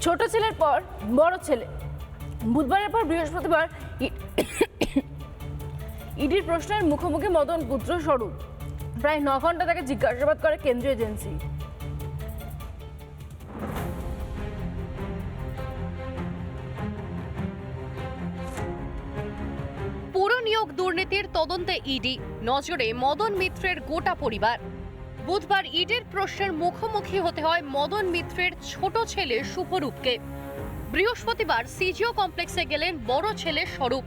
ছোট ছেলের পর বড় ছেলে। বুধবারের পর বৃহস্পতিবার ইডির প্রশ্নের মুখোমুখি মদন পুত্র স্বরূপ। প্রায় 9 ঘন্টা তাকে জিজ্ঞাসাবাদ করে কেন্দ্রীয় এজেন্সি। পুর নিয়োগ দুর্নীতির তদন্তে ইডি, নজরে মদন মিত্রের গোটা পরিবার। বুধবার ইডির প্রশ্নের মুখোমুখি হতে হয় মদন মিত্রের ছোট ছেলে শুভরূপকে। বৃহস্পতিবার সিজিও কমপ্লেক্সে গেলেন বড় ছেলে স্বরূপ।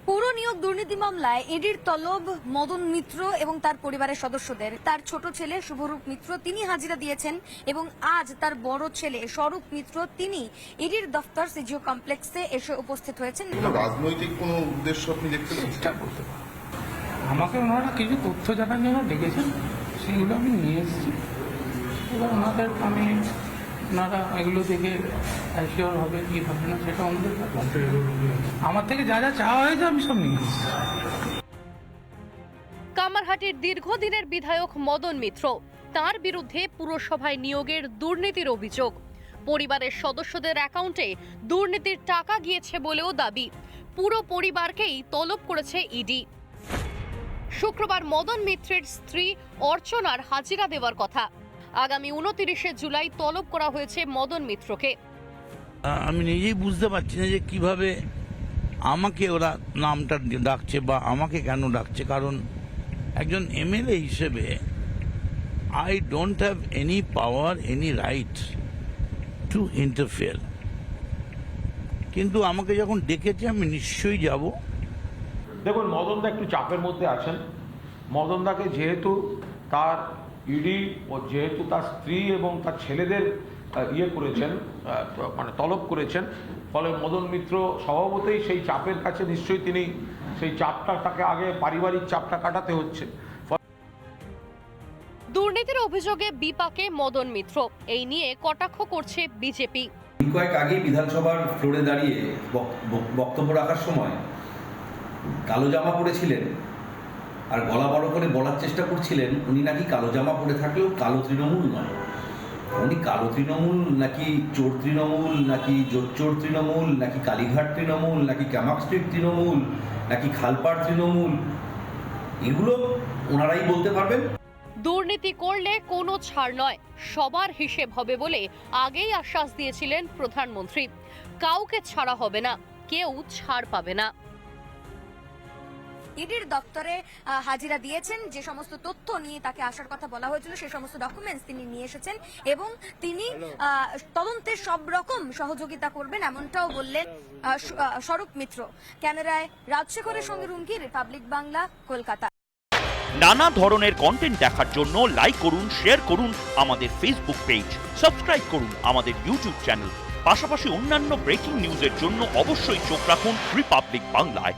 পুর নিয়োগ দুর্নীতি মামলায় ইডির তলব মদন মিত্র এবং তার পরিবারের সদস্যদের। তার ছোট ছেলে শুভরূপ মিত্র তিনি হাজিরা দিয়েছেন এবং আজ তার বড় ছেলে স্বরূপ মিত্র তিনি ইডির দফতর সিজিও কমপ্লেক্সে এসে উপস্থিত হয়েছেন। রাজনৈতিক কোনো উদ্দেশ্য আপনি দেখতে পাচ্ছেন? আমাকে ওনারা কিছু তথ্য জানার জন্য ডেকেছেন, সেগুলো আমি নিয়ে এসেছি। এবার ওনারা এগুলো দেখে অ্যাসিওর হবে কি হবে না সেটা আমাদের আমার থেকে যা যা চাওয়া হয়েছে আমি সব নিয়ে এসেছি। কামারহাটির দীর্ঘদিনের বিধায়ক মদন মিত্র, তার বিরুদ্ধে পুরসভায় নিয়োগের দুর্নীতির অভিযোগ। পরিবারের সদস্যদের অ্যাকাউন্টে দুর্নীতির টাকা গিয়েছে বলেও দাবি। পুরো পরিবারকেই তলব করেছে ইডি। শুক্রবার মদন মিত্রের স্ত্রী অর্চনার হাজিরা দেওয়ার কথা। আগামী 29শে জুলাই তলব করা হয়েছে মদন মিত্রকে। আমি নিজেই বুঝতে পারছি না যে কিভাবে আমাকে ওরা নামটা ডাকছে বা আমাকে কেন ডাকছে, কারণ একজন এমএলএ হিসেবে I don't have any power, any right two interfere. কিন্তু আমাকে যখন ডেকেছে আমি নিশ্চয়ই যাব। দেখুন, মদনদা একটু চাপের মধ্যে আছেন। মদনদাকে যেহেতু তার ইডি ও যেহেতু তার স্ত্রী এবং তার ছেলেদের করেছেন, মানে তলব করেছেন, ফলে মদন মিত্র স্বভাবতই সেই চাপের কাছে নিশ্চয়ই তিনি সেই চাপটা তাকে আগে পারিবারিক চাপটা কাটাতে হচ্ছে। দুর্নীতির অভিযোগে বিপাকে মদন মিত্র, এই নিয়ে কটাক্ষ করছে বিজেপি। কয়েক আগে বিধানসভার ফ্লোরে দাঁড়িয়ে বক্তব্য রাখার সময় কালো জামা পরেছিলেন আর গলা বড় করে বলার চেষ্টা করছিলেন উনি নাকি কালো জামা পরে থাকলেও কালো তৃণমূল নয়। উনি কালো তৃণমূল নাকি চোর তৃণমূল নাকি জোচ্চোর তৃণমূল নাকি কালীঘাট তৃণমূল নাকি ক্যামাক স্ট্রিট তৃণমূল নাকি খালপাড় তৃণমূল, এগুলো ওনারাই বলতে পারবেন। দুর্নীতি করলে কোনো ছাড় নয়, সবার হিসেব হবে বলে আগেই আশ্বাস দিয়েছিলেন প্রধানমন্ত্রী। কাউকে ছাড়া হবে না, কেউ ছাড় পাবে না। ইডির দপ্তরে হাজিরা দিয়েছেন, যে সমস্ত তথ্য নিয়ে তাকে আসার কথা বলা হয়েছিল সেই সমস্ত ডকুমেন্টস তিনি নিয়ে এসেছেন এবং তিনি তদন্তের সব রকম সহযোগিতা করবেন এমনটাও বললেন স্বরূপ মিত্র। ক্যামেরায় রাজশেখরের সঙ্গে রুমকি, রিপাবলিক বাংলা, কলকাতা। নানা ধরনের কন্টেন্ট দেখার জন্য লাইক করুন, শেয়ার করুন আমাদের ফেসবুক পেজ, সাবস্ক্রাইব করুন আমাদের ইউটিউব চ্যানেল। পাশাপাশি অন্যান্য ব্রেকিং নিউজের জন্য অবশ্যই চোখ রাখুন রিপাবলিক বাংলায়।